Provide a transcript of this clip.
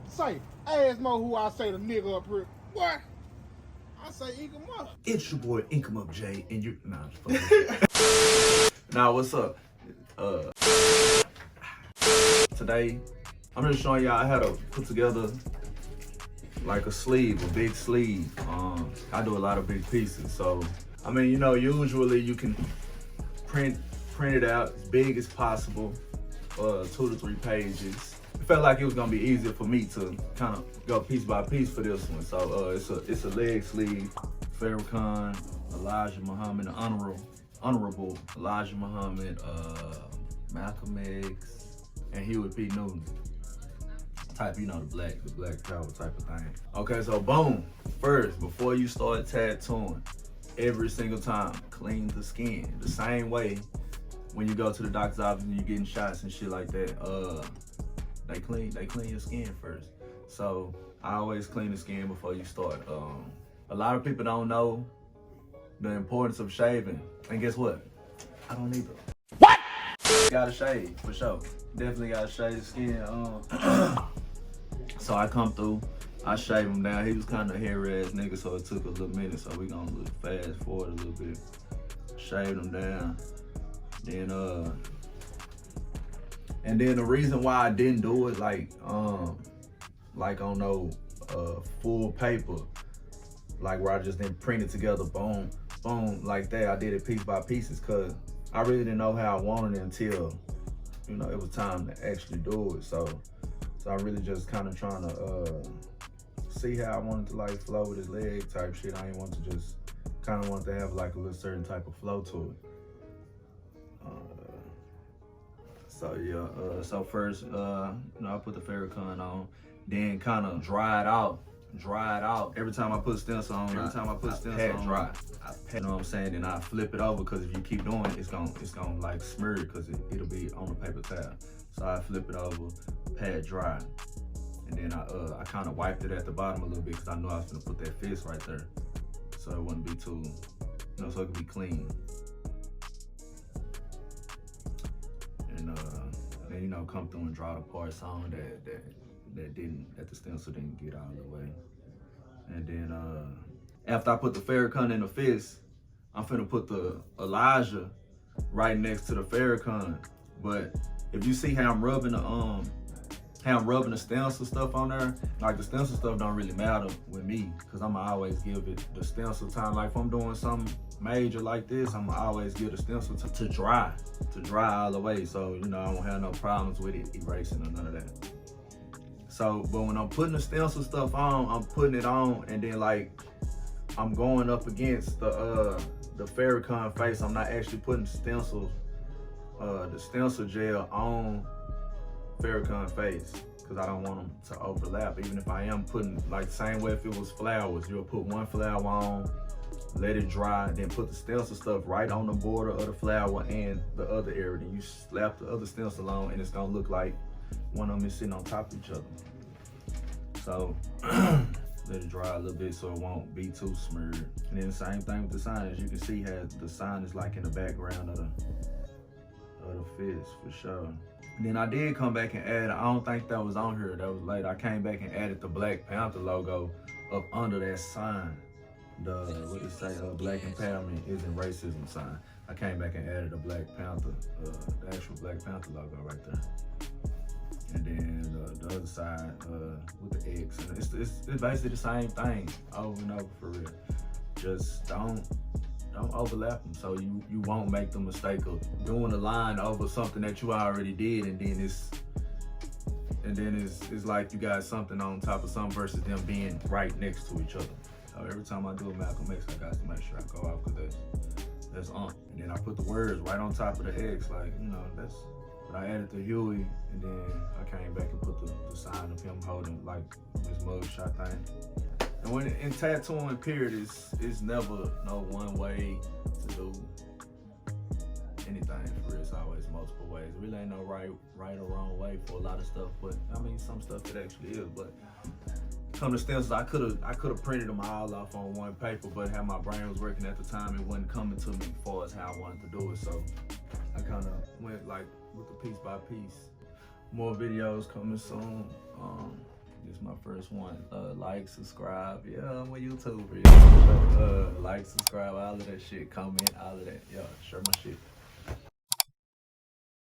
Say, ask Mo who I say the nigga up here. What? I say Ink 'em up. It's your boy Ink 'em up Jay, and you Nah, what's up? Today I'm just showing y'all how to put together like a sleeve, a big sleeve. I do a lot of big pieces, so I mean, you know, usually you can print it out as big as possible, 2 to 3 pages. It felt like it was gonna be easier for me to kind of go piece by piece for this one. So it's a leg sleeve, Farrakhan, Elijah Muhammad, honorable Elijah Muhammad, Malcolm X, and Huey P. Newton. Type, you know, the black power type of thing. Okay, so boom. First, before you start tattooing, every single time, clean the skin. The same way when you go to the doctor's office and you're getting shots and shit like that, they clean your skin first. So I always clean the skin before you start. A lot of people don't know the importance of shaving. And guess what? I don't either. What? Gotta shave, for sure. Definitely gotta shave the skin. So I come through, I shave him down. He was kind of a hairy ass nigga, so it took a little minute. So we gonna fast forward a little bit. Shaved him down. Then and then the reason why I didn't do it like on no full paper, like where I just didn't print it together, boom, boom, like that. I did it piece by pieces, cause I really didn't know how I wanted it until, you know, it was time to actually do it. So I really just kind of trying to see how I wanted to like flow with his leg type shit. I didn't want to just kind of want to have like a little certain type of flow to it. So yeah, so first, you know, I put the Farrakhan on, then kind of dry it out. Every time I put stencil on, I dry. You know what I'm saying? Then I flip it over, because if you keep doing it, it's gonna like smear it, because it'll be on the paper towel. So I flip it over, pat dry, and then I kind of wiped it at the bottom a little bit, because I knew I was gonna put that fist right there, so it wouldn't be too, you know, so it could be clean. And then, you know, come through and draw the parts on that the stencil didn't get out of the way. And then after I put the Farrakhan in the fist, I'm finna put the Elijah right next to the Farrakhan. But if you see how I'm rubbing the stencil stuff on there, like the stencil stuff don't really matter with me, because I'ma always give it the stencil time. Like if I'm doing something major like this, I'ma always give the stencil to dry all the way. So, you know, I won't have no problems with it erasing or none of that. So, but when I'm putting the stencil stuff on, I'm putting it on, and then like I'm going up against the Farrakhan face. I'm not actually putting the stencil gel on Farrakhan face, because I don't want them to overlap. Even if I am putting, like the same way if it was flowers, you'll put one flower on, let it dry, then put the stencil stuff right on the border of the flower and the other area. Then you slap the other stencil on, and it's gonna look like one of them is sitting on top of each other. So let it dry a little bit so it won't be too smeared. And then the same thing with the sign. As you can see, how the sign is like in the background of the fist, for sure. And then I did come back and add, I don't think that was on here, that was later. I came back and added the Black Panther logo up under that sign. The, what it say, Black Empowerment Isn't Racism sign. I came back and added a Black Panther, the actual Black Panther logo right there. And then the other side with the X. And it's basically the same thing over and over, for real. Just don't overlap them, so you won't make the mistake of doing a line over something that you already did, and then it's like you got something on top of something versus them being right next to each other. So every time I do a Malcolm X, I got to make sure I go out, because that's on. And then I put the words right on top of the X, like, you know, that's. But I added the Huey, and then I came back and put the sign of him holding like his mugshot thing. And when in tattooing, period, it's never no one way to do anything. For real, it's always multiple ways. It really ain't no right or wrong way for a lot of stuff, but I mean some stuff it actually is. But come to stencils, I could have printed them all off on one paper, but how my brain was working at the time, it wasn't coming to me as far as how I wanted to do it. So I kind of went like with the piece by piece. More videos coming soon. first one. Like, subscribe. Yeah, I'm a YouTuber. Yeah, like, subscribe, all of that shit. Comment, all of that. Yeah, share my shit.